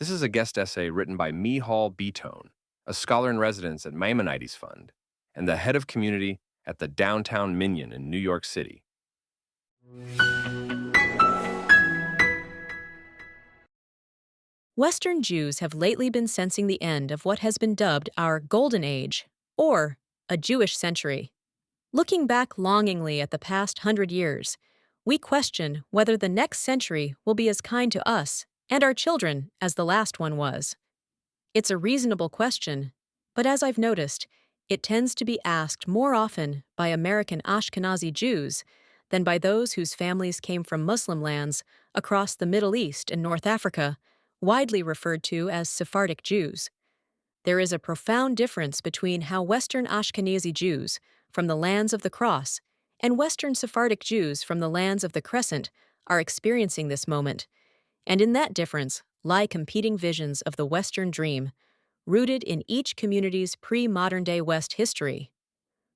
This is a guest essay written by Mihal Beatone, a scholar in residence at Maimonides Fund and the head of community at the Downtown Minyan in New York City. Western Jews have lately been sensing the end of what has been dubbed our Golden Age, or a Jewish century. Looking back longingly at the past 100 years, we question whether the next century will be as kind to us and our children as the last one was. It's a reasonable question, but as I've noticed, it tends to be asked more often by American Ashkenazi Jews than by those whose families came from Muslim lands across the Middle East and North Africa, widely referred to as Sephardic Jews. There is a profound difference between how Western Ashkenazi Jews from the lands of the Cross and Western Sephardic Jews from the lands of the Crescent are experiencing this moment, and in that difference lie competing visions of the Western dream, rooted in each community's pre-modern-day West history.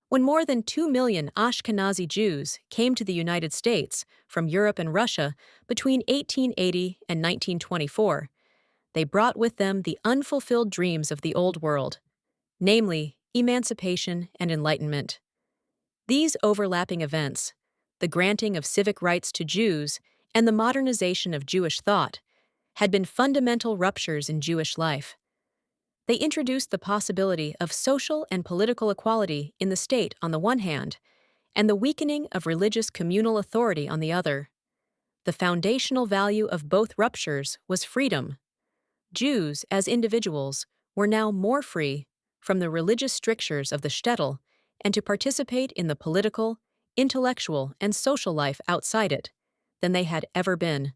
When more than 2 million Ashkenazi Jews came to the United States from Europe and Russia between 1880 and 1924, they brought with them the unfulfilled dreams of the Old World, namely emancipation and enlightenment. These overlapping events, the granting of civic rights to Jews and the modernization of Jewish thought, had been fundamental ruptures in Jewish life. They introduced the possibility of social and political equality in the state on the one hand, and the weakening of religious communal authority on the other. The foundational value of both ruptures was freedom. Jews, as individuals, were now more free from the religious strictures of the shtetl and to participate in the political, intellectual, and social life outside it than they had ever been.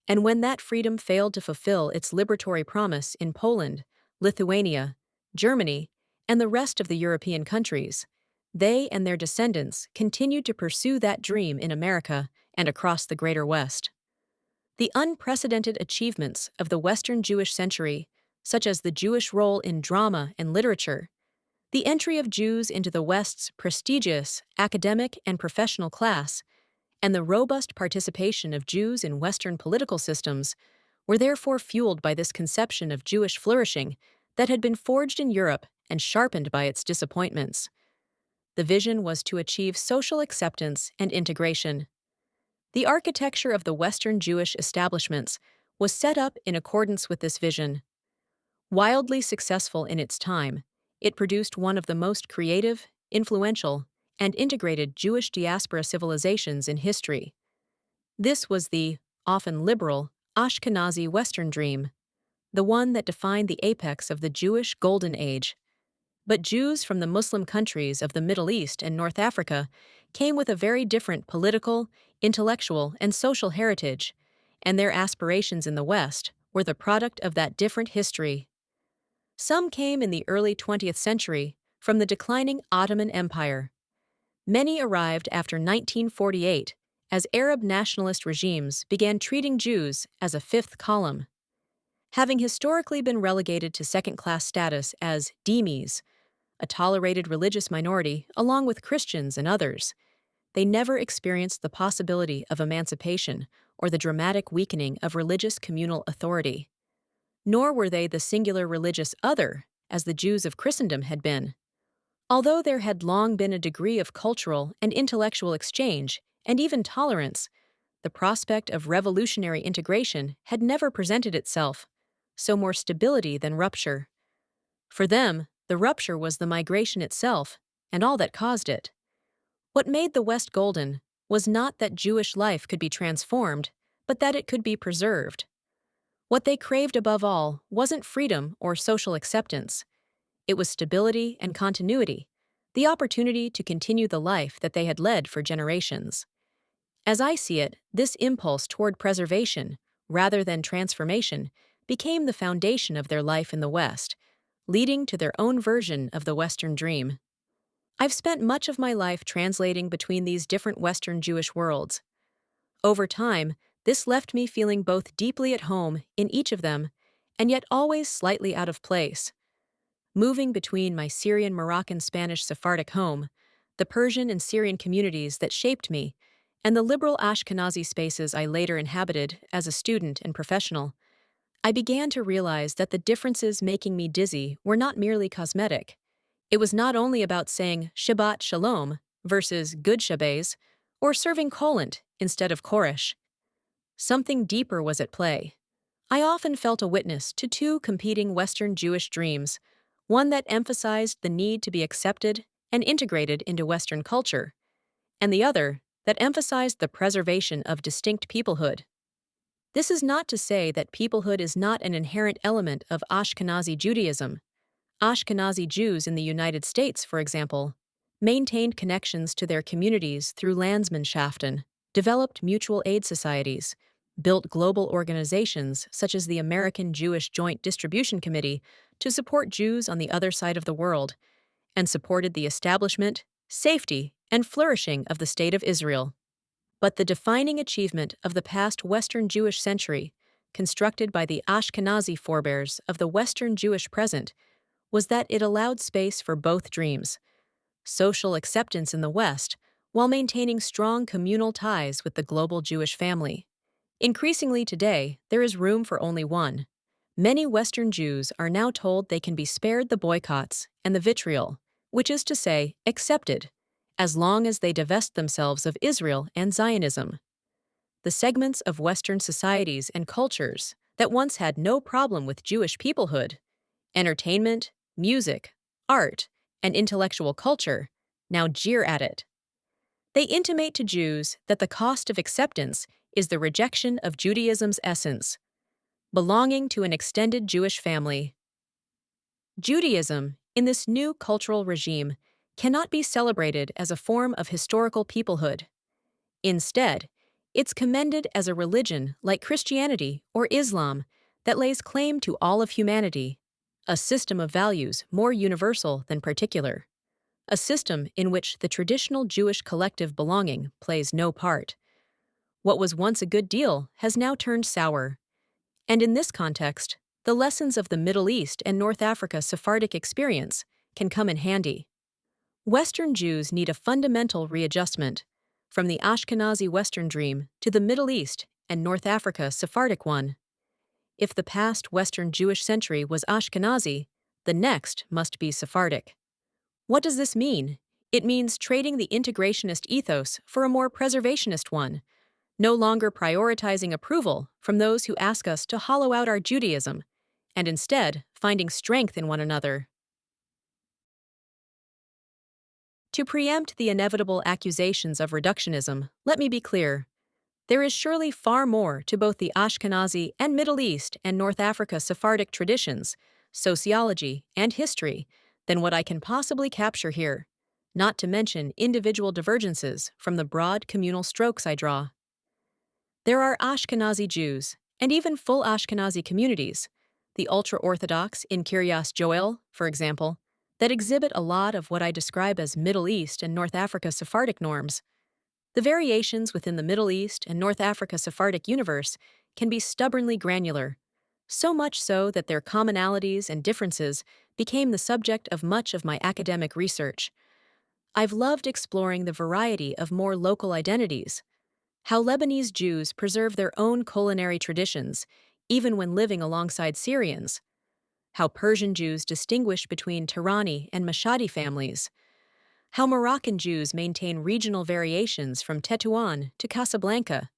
And when that freedom failed to fulfill its liberatory promise in Poland, Lithuania, Germany, and the rest of the European countries, they and their descendants continued to pursue that dream in America and across the Greater West. The unprecedented achievements of the Western Jewish century, such as the Jewish role in drama and literature, the entry of Jews into the West's prestigious academic and professional class, and the robust participation of Jews in Western political systems were therefore fueled by this conception of Jewish flourishing that had been forged in Europe and sharpened by its disappointments. The vision was to achieve social acceptance and integration. The architecture of the Western Jewish establishments was set up in accordance with this vision. Wildly successful in its time, it produced one of the most creative, influential, and integrated Jewish diaspora civilizations in history. This was the, often liberal, Ashkenazi Western dream, the one that defined the apex of the Jewish Golden Age. But Jews from the Muslim countries of the Middle East and North Africa came with a very different political, intellectual, and social heritage, and their aspirations in the West were the product of that different history. Some came in the early 20th century from the declining Ottoman Empire. Many arrived after 1948 as Arab nationalist regimes began treating Jews as a fifth column. Having historically been relegated to second-class status as dhimmis, a tolerated religious minority along with Christians and others, they never experienced the possibility of emancipation or the dramatic weakening of religious communal authority. Nor were they the singular religious other, as the Jews of Christendom had been. Although there had long been a degree of cultural and intellectual exchange, and even tolerance, the prospect of revolutionary integration had never presented itself, so more stability than rupture. For them, the rupture was the migration itself, and all that caused it. What made the West golden was not that Jewish life could be transformed, but that it could be preserved. What they craved above all wasn't freedom or social acceptance. It was stability and continuity, the opportunity to continue the life that they had led for generations. As I see it, this impulse toward preservation, rather than transformation, became the foundation of their life in the West, leading to their own version of the Western dream. I've spent much of my life translating between these different Western Jewish worlds. Over time, this left me feeling both deeply at home in each of them, and yet always slightly out of place. Moving between my Syrian, Moroccan, Spanish, Sephardic home, the Persian and Syrian communities that shaped me, and the liberal Ashkenazi spaces I later inhabited as a student and professional, I began to realize that the differences making me dizzy were not merely cosmetic. It was not only about saying Shabbat Shalom versus Good Shabbos, or serving cholent instead of Koresh. Something deeper was at play. I often felt a witness to two competing Western Jewish dreams, one that emphasized the need to be accepted and integrated into Western culture, and the other that emphasized the preservation of distinct peoplehood. This is not to say that peoplehood is not an inherent element of Ashkenazi Judaism. Ashkenazi Jews in the United States, for example, maintained connections to their communities through Landsmannschaften, developed mutual aid societies, built global organizations such as the American Jewish Joint Distribution Committee to support Jews on the other side of the world, and supported the establishment, safety, and flourishing of the State of Israel. But the defining achievement of the past Western Jewish century, constructed by the Ashkenazi forebears of the Western Jewish present, was that it allowed space for both dreams: social acceptance in the West, while maintaining strong communal ties with the global Jewish family. Increasingly today, there is room for only one. Many Western Jews are now told they can be spared the boycotts and the vitriol, which is to say, accepted, as long as they divest themselves of Israel and Zionism. The segments of Western societies and cultures that once had no problem with Jewish peoplehood, entertainment, music, art, and intellectual culture, now jeer at it. They intimate to Jews that the cost of acceptance is the rejection of Judaism's essence, belonging to an extended Jewish family. Judaism, in this new cultural regime, cannot be celebrated as a form of historical peoplehood. Instead, it's commended as a religion like Christianity or Islam that lays claim to all of humanity, a system of values more universal than particular, a system in which the traditional Jewish collective belonging plays no part. What was once a good deal has now turned sour. And in this context, the lessons of the Middle East and North Africa Sephardic experience can come in handy. Western Jews need a fundamental readjustment, from the Ashkenazi Western dream to the Middle East and North Africa Sephardic one. If the past Western Jewish century was Ashkenazi, the next must be Sephardic. What does this mean? It means trading the integrationist ethos for a more preservationist one, no longer prioritizing approval from those who ask us to hollow out our Judaism, and instead finding strength in one another. To preempt the inevitable accusations of reductionism, let me be clear. There is surely far more to both the Ashkenazi and Middle East and North Africa Sephardic traditions, sociology, and history than what I can possibly capture here, not to mention individual divergences from the broad communal strokes I draw. There are Ashkenazi Jews, and even full Ashkenazi communities, the ultra-Orthodox in Kiryas Joel, for example, that exhibit a lot of what I describe as Middle East and North Africa Sephardic norms. The variations within the Middle East and North Africa Sephardic universe can be stubbornly granular, so much so that their commonalities and differences became the subject of much of my academic research. I've loved exploring the variety of more local identities, how Lebanese Jews preserve their own culinary traditions, even when living alongside Syrians, how Persian Jews distinguish between Tirani and Mashadi families, how Moroccan Jews maintain regional variations from Tetuan to Casablanca.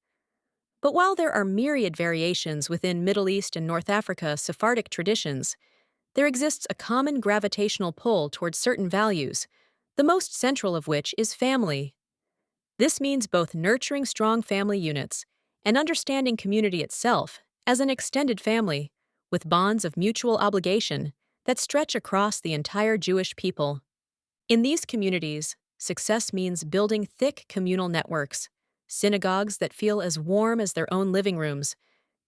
But while there are myriad variations within Middle East and North Africa Sephardic traditions, there exists a common gravitational pull towards certain values, the most central of which is family. This means both nurturing strong family units and understanding community itself as an extended family, with bonds of mutual obligation that stretch across the entire Jewish people. In these communities, success means building thick communal networks, synagogues that feel as warm as their own living rooms,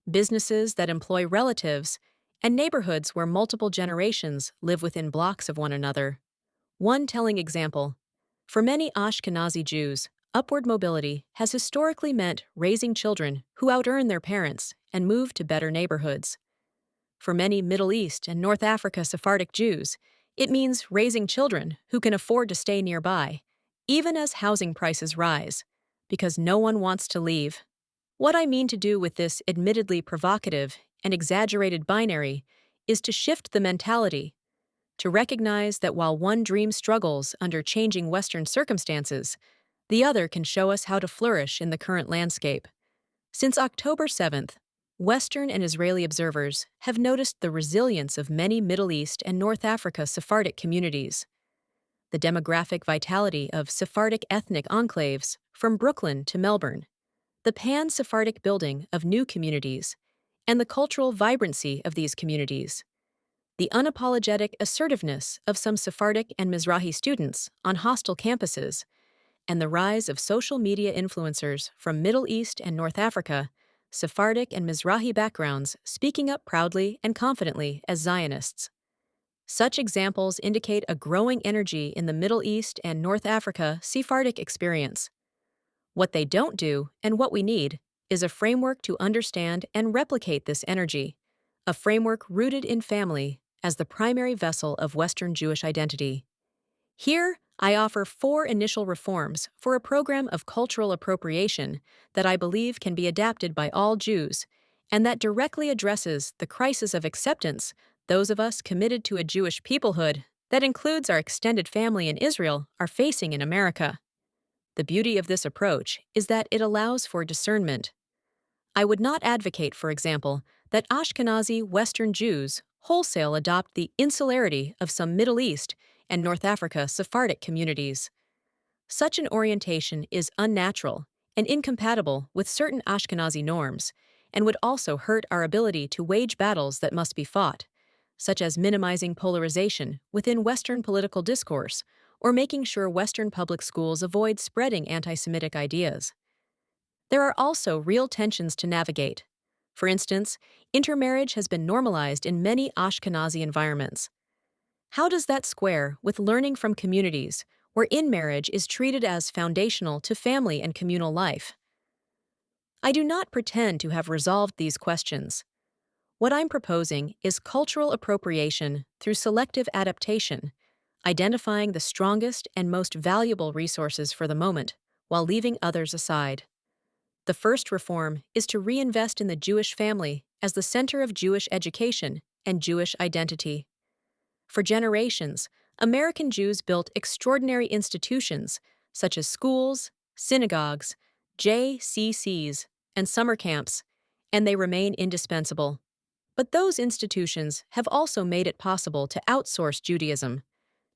businesses that employ relatives, and neighborhoods where multiple generations live within blocks of one another. One telling example: for many Ashkenazi Jews, upward mobility has historically meant raising children who out-earn their parents and move to better neighborhoods. For many Middle East and North Africa Sephardic Jews, it means raising children who can afford to stay nearby, even as housing prices rise, because no one wants to leave. What I mean to do with this admittedly provocative and exaggerated binary is to shift the mentality, to recognize that while one dream struggles under changing Western circumstances, the other can show us how to flourish in the current landscape. Since October 7th, Western and Israeli observers have noticed the resilience of many Middle East and North Africa Sephardic communities. The demographic vitality of Sephardic ethnic enclaves from Brooklyn to Melbourne, the pan-Sephardic building of new communities, and the cultural vibrancy of these communities. The unapologetic assertiveness of some Sephardic and Mizrahi students on hostel campuses, and the rise of social media influencers from Middle East and North Africa, Sephardic and Mizrahi backgrounds speaking up proudly and confidently as Zionists. Such examples indicate a growing energy in the Middle East and North Africa Sephardic experience. What they don't do, and what we need, is a framework to understand and replicate this energy, a framework rooted in family as the primary vessel of Western Jewish identity. Here, I offer 4 initial reforms for a program of cultural appropriation that I believe can be adapted by all Jews, and that directly addresses the crisis of acceptance those of us committed to a Jewish peoplehood that includes our extended family in Israel are facing in America. The beauty of this approach is that it allows for discernment. I would not advocate, for example, that Ashkenazi Western Jews wholesale adopt the insularity of some Middle East and North Africa Sephardic communities. Such an orientation is unnatural and incompatible with certain Ashkenazi norms, and would also hurt our ability to wage battles that must be fought, such as minimizing polarization within Western political discourse or making sure Western public schools avoid spreading anti-Semitic ideas. There are also real tensions to navigate. For instance, intermarriage has been normalized in many Ashkenazi environments. How does that square with learning from communities where in-marriage is treated as foundational to family and communal life? I do not pretend to have resolved these questions. What I'm proposing is cultural appropriation through selective adaptation, identifying the strongest and most valuable resources for the moment while leaving others aside. The first reform is to reinvest in the Jewish family as the center of Jewish education and Jewish identity. For generations, American Jews built extraordinary institutions such as schools, synagogues, JCCs, and summer camps, and they remain indispensable. But those institutions have also made it possible to outsource Judaism,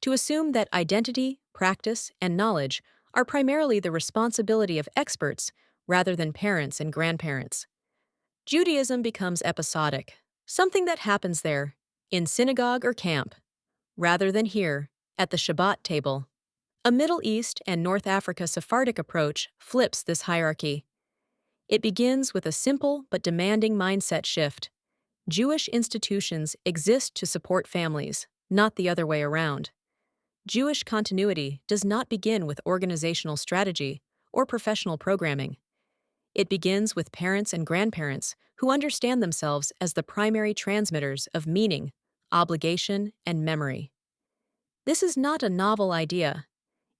to assume that identity, practice, and knowledge are primarily the responsibility of experts rather than parents and grandparents. Judaism becomes episodic, something that happens there, in synagogue or camp, rather than here, at the Shabbat table. A Middle East and North Africa Sephardic approach flips this hierarchy. It begins with a simple but demanding mindset shift. Jewish institutions exist to support families, not the other way around. Jewish continuity does not begin with organizational strategy or professional programming. It begins with parents and grandparents who understand themselves as the primary transmitters of meaning, obligation, and memory. This is not a novel idea.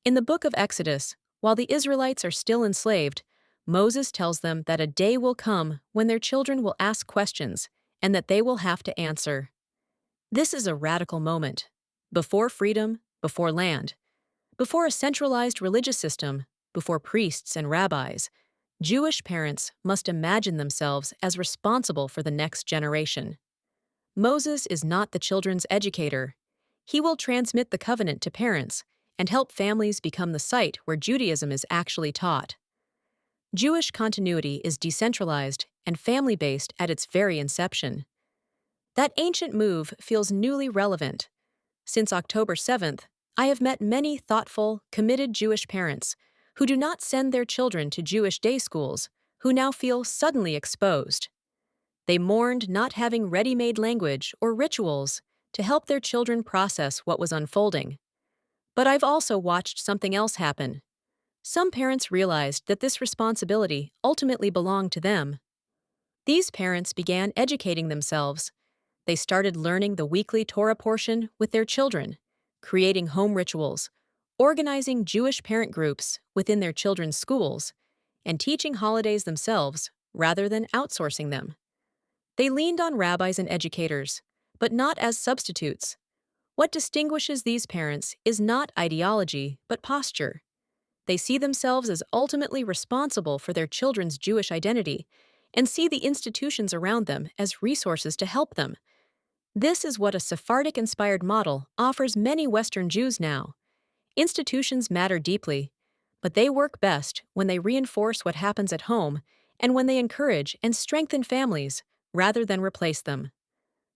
In the book of Exodus, while the Israelites are still enslaved, Moses tells them that a day will come when their children will ask questions and that they will have to answer. This is a radical moment. Before freedom, before land, before a centralized religious system, before priests and rabbis, Jewish parents must imagine themselves as responsible for the next generation. Moses is not the children's educator. He will transmit the covenant to parents and help families become the site where Judaism is actually taught. Jewish continuity is decentralized and family-based at its very inception. That ancient move feels newly relevant. Since October 7th, I have met many thoughtful, committed Jewish parents who do not send their children to Jewish day schools, who now feel suddenly exposed. They mourned not having ready-made language or rituals to help their children process what was unfolding. But I've also watched something else happen. Some parents realized that this responsibility ultimately belonged to them. These parents began educating themselves. They started learning the weekly Torah portion with their children, creating home rituals, organizing Jewish parent groups within their children's schools, and teaching holidays themselves rather than outsourcing them. They leaned on rabbis and educators, but not as substitutes. What distinguishes these parents is not ideology, but posture. They see themselves as ultimately responsible for their children's Jewish identity and see the institutions around them as resources to help them. This is what a Sephardic inspired model offers many Western Jews now. Institutions matter deeply, but they work best when they reinforce what happens at home and when they encourage and strengthen families rather than replace them.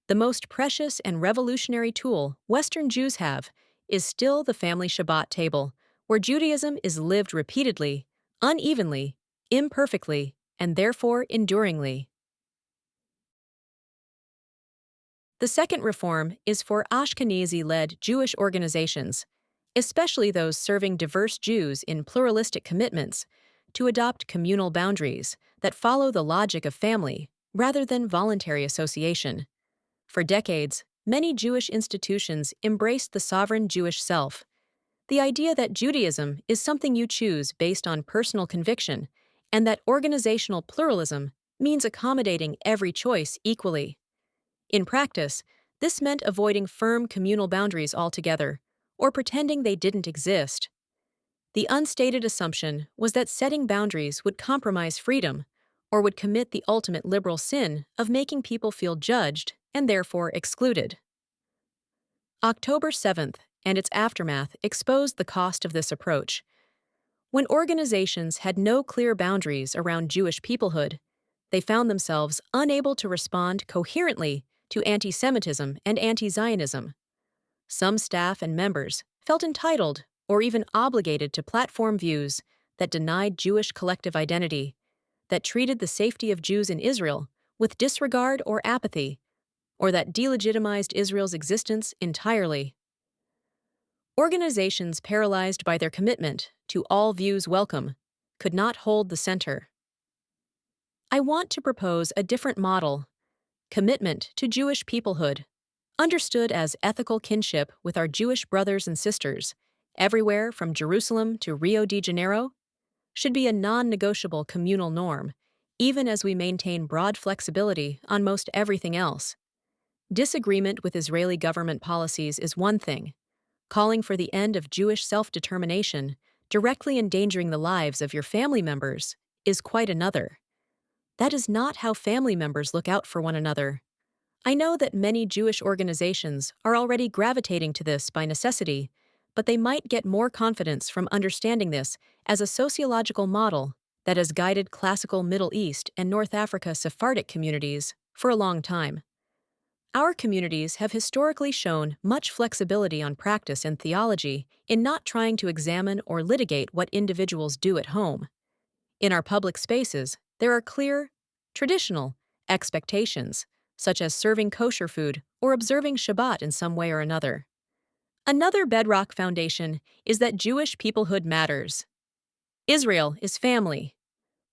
The most precious and revolutionary tool Western Jews have is still the family Shabbat table, where Judaism is lived repeatedly, unevenly, imperfectly, and therefore enduringly. The second reform is for Ashkenazi-led Jewish organizations, especially those serving diverse Jews in pluralistic commitments, to adopt communal boundaries that follow the logic of family rather than voluntary association. For decades, many Jewish institutions embraced the sovereign Jewish self, the idea that Judaism is something you choose based on personal conviction, and that organizational pluralism means accommodating every choice equally. In practice, this meant avoiding firm communal boundaries altogether, or pretending they didn't exist. The unstated assumption was that setting boundaries would compromise freedom, or would commit the ultimate liberal sin of making people feel judged and therefore excluded. October 7th and its aftermath exposed the cost of this approach. When organizations had no clear boundaries around Jewish peoplehood, they found themselves unable to respond coherently to anti-Semitism and anti-Zionism. Some staff and members felt entitled or even obligated to platform views that denied Jewish collective identity, that treated the safety of Jews in Israel with disregard or apathy, or that delegitimized Israel's existence entirely. Organizations paralyzed by their commitment to all views welcome could not hold the center. I want to propose a different model: commitment to Jewish peoplehood, understood as ethical kinship with our Jewish brothers and sisters, everywhere from Jerusalem to Rio de Janeiro, should be a non-negotiable communal norm, even as we maintain broad flexibility on most everything else. Disagreement with Israeli government policies is one thing. Calling for the end of Jewish self-determination, directly endangering the lives of your family members, is quite another. That is not how family members look out for one another. I know that many Jewish organizations are already gravitating to this by necessity, but they might get more confidence from understanding this as a sociological model that has guided classical Middle East and North Africa Sephardic communities for a long time. Our communities have historically shown much flexibility on practice and theology in not trying to examine or litigate what individuals do at home. In our public spaces, there are clear, traditional expectations, such as serving kosher food or observing Shabbat in some way or another. Another bedrock foundation is that Jewish peoplehood matters. Israel is family.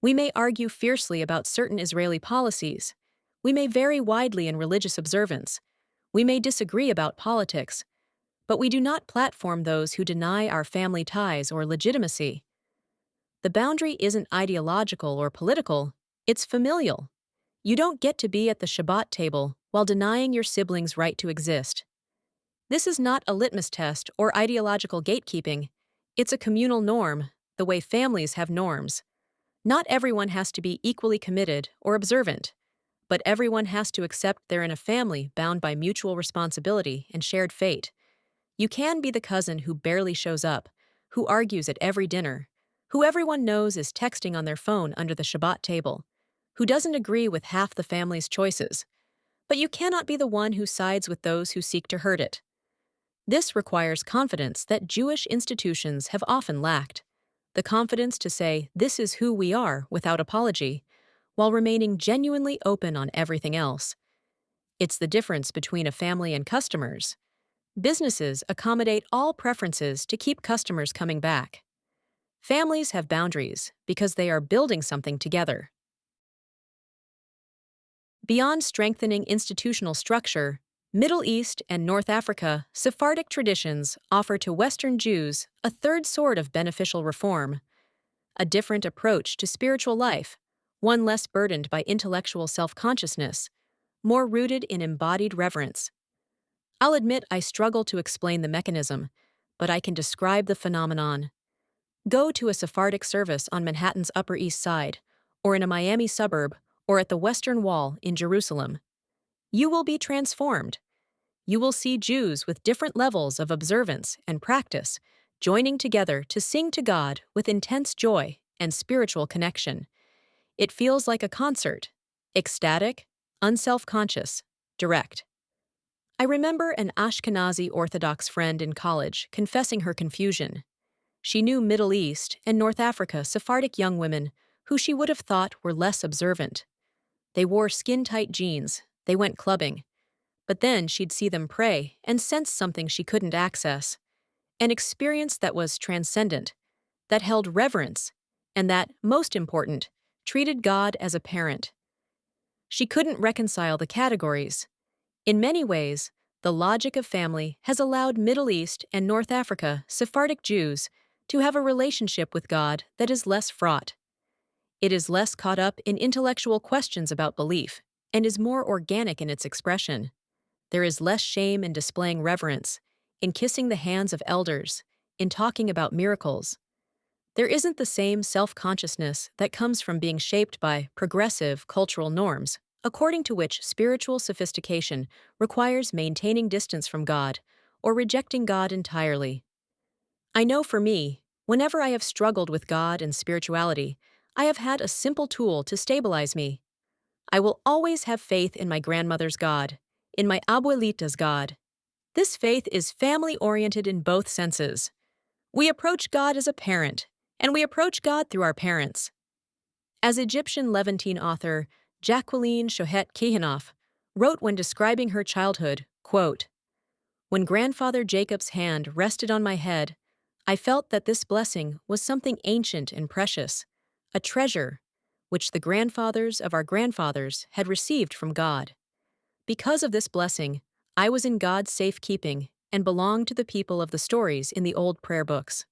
We may argue fiercely about certain Israeli policies. We may vary widely in religious observance. We may disagree about politics. But we do not platform those who deny our family ties or legitimacy. The boundary isn't ideological or political, it's familial. You don't get to be at the Shabbat table while denying your siblings' right to exist. This is not a litmus test or ideological gatekeeping. It's a communal norm, the way families have norms. Not everyone has to be equally committed or observant, but everyone has to accept they're in a family bound by mutual responsibility and shared fate. You can be the cousin who barely shows up, who argues at every dinner, who everyone knows is texting on their phone under the Shabbat table, who doesn't agree with half the family's choices, but you cannot be the one who sides with those who seek to hurt it. This requires confidence that Jewish institutions have often lacked, the confidence to say, "This is who we are," without apology, while remaining genuinely open on everything else. It's the difference between a family and customers. Businesses accommodate all preferences to keep customers coming back. Families have boundaries because they are building something together. Beyond strengthening institutional structure, Middle East and North Africa Sephardic traditions offer to Western Jews a third sort of beneficial reform, a different approach to spiritual life, one less burdened by intellectual self-consciousness, more rooted in embodied reverence. I'll admit I struggle to explain the mechanism, but I can describe the phenomenon. Go to a Sephardic service on Manhattan's Upper East Side, or in a Miami suburb, or at the Western Wall in Jerusalem. You will be transformed. You will see Jews with different levels of observance and practice joining together to sing to God with intense joy and spiritual connection. It feels like a concert, ecstatic, unself-conscious, direct. I remember an Ashkenazi Orthodox friend in college confessing her confusion. She knew Middle East and North Africa Sephardic young women who she would have thought were less observant. They wore skin-tight jeans, they went clubbing, but then she'd see them pray and sense something she couldn't access, an experience that was transcendent, that held reverence, and that, most important, treated God as a parent. She couldn't reconcile the categories. In many ways, the logic of family has allowed Middle East and North Africa Sephardic Jews to have a relationship with God that is less fraught. It is less caught up in intellectual questions about belief and is more organic in its expression. There is less shame in displaying reverence, in kissing the hands of elders, in talking about miracles. There isn't the same self-consciousness that comes from being shaped by progressive cultural norms, according to which spiritual sophistication requires maintaining distance from God or rejecting God entirely. I know for me, whenever I have struggled with God and spirituality, I have had a simple tool to stabilize me. I will always have faith in my grandmother's God, in my abuelita's God. This faith is family-oriented in both senses. We approach God as a parent, and we approach God through our parents. As Egyptian Levantine author Jacqueline Chohet Kehinoff wrote when describing her childhood, quote, "When grandfather Jacob's hand rested on my head, I felt that this blessing was something ancient and precious, a treasure, which the grandfathers of our grandfathers had received from God. Because of this blessing, I was in God's safekeeping and belonged to the people of the stories in the old prayer books."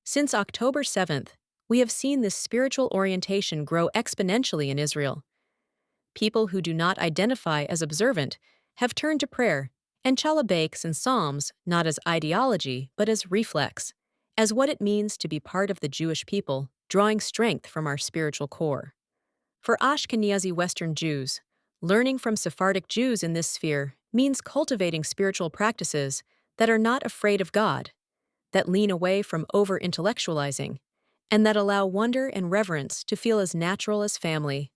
Since October 7th, we have seen this spiritual orientation grow exponentially in Israel. People who do not identify as observant have turned to prayer and chalabakes and psalms not as ideology but as reflex, as what it means to be part of the Jewish people, drawing strength from our spiritual core. For Ashkenazi Western Jews, learning from Sephardic Jews in this sphere means cultivating spiritual practices that are not afraid of God, that lean away from over-intellectualizing, and that allow wonder and reverence to feel as natural as family.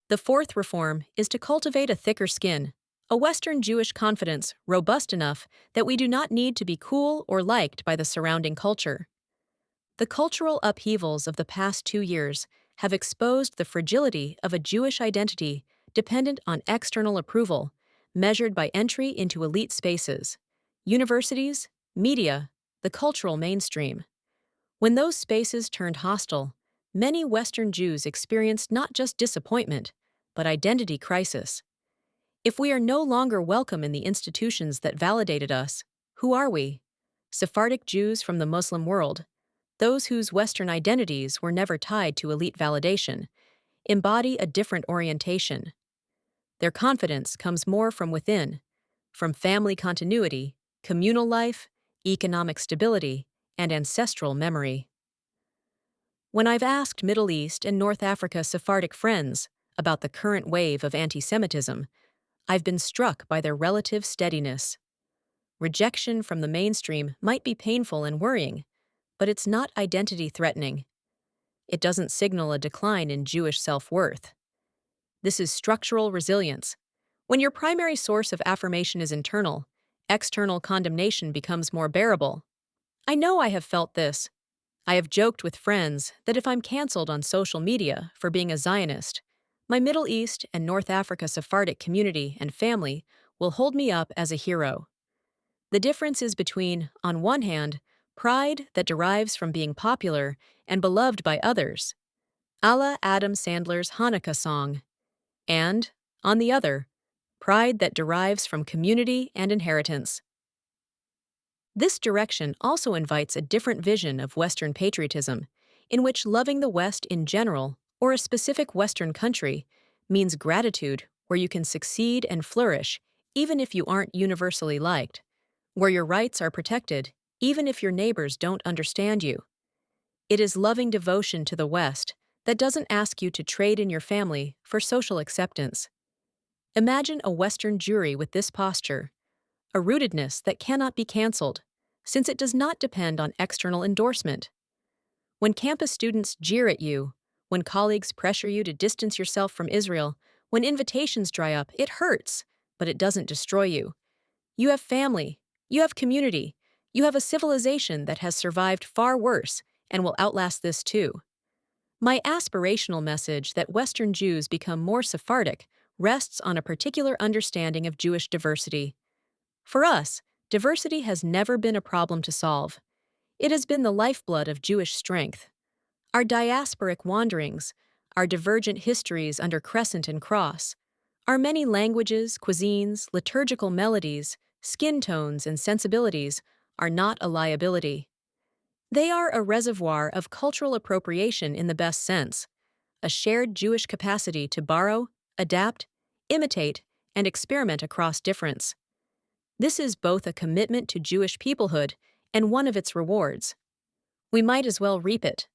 The fourth reform is to cultivate a thicker skin, a Western Jewish confidence robust enough that we do not need to be cool or liked by the surrounding culture. The cultural upheavals of the past 2 years have exposed the fragility of a Jewish identity dependent on external approval, measured by entry into elite spaces, universities, media, the cultural mainstream. When those spaces turned hostile, many Western Jews experienced not just disappointment, but identity crisis. If we are no longer welcome in the institutions that validated us, who are we? Sephardic Jews from the Muslim world, those whose Western identities were never tied to elite validation, embody a different orientation. Their confidence comes more from within, from family continuity, communal life, economic stability, and ancestral memory. When I've asked Middle East and North Africa Sephardic friends about the current wave of anti-Semitism, I've been struck by their relative steadiness. Rejection from the mainstream might be painful and worrying, but it's not identity-threatening. It doesn't signal a decline in Jewish self-worth. This is structural resilience. When your primary source of affirmation is internal, external condemnation becomes more bearable. I know I have felt this. I have joked with friends that if I'm canceled on social media for being a Zionist, my Middle East and North Africa Sephardic community and family will hold me up as a hero. The difference is between, on one hand, pride that derives from being popular and beloved by others, a la Adam Sandler's Hanukkah song, and, on the other, pride that derives from community and inheritance. This direction also invites a different vision of Western patriotism, in which loving the West in general, or a specific Western country, means gratitude, where you can succeed and flourish even if you aren't universally liked, where your rights are protected even if your neighbors don't understand you. It is loving devotion to the West that doesn't ask you to trade in your family for social acceptance. Imagine a Western Jewry with this posture, a rootedness that cannot be canceled, since it does not depend on external endorsement. When campus students jeer at you, when colleagues pressure you to distance yourself from Israel, when invitations dry up, it hurts, but it doesn't destroy you. You have family, you have community, you have a civilization that has survived far worse and will outlast this too. My aspirational message that Western Jews become more Sephardic rests on a particular understanding of Jewish diversity. For us, diversity has never been a problem to solve. It has been the lifeblood of Jewish strength. Our diasporic wanderings, our divergent histories under crescent and cross, our many languages, cuisines, liturgical melodies, skin tones, and sensibilities are not a liability. They are a reservoir of cultural appropriation in the best sense, a shared Jewish capacity to borrow, adapt, imitate, and experiment across difference. This is both a commitment to Jewish peoplehood and one of its rewards. We might as well reap it.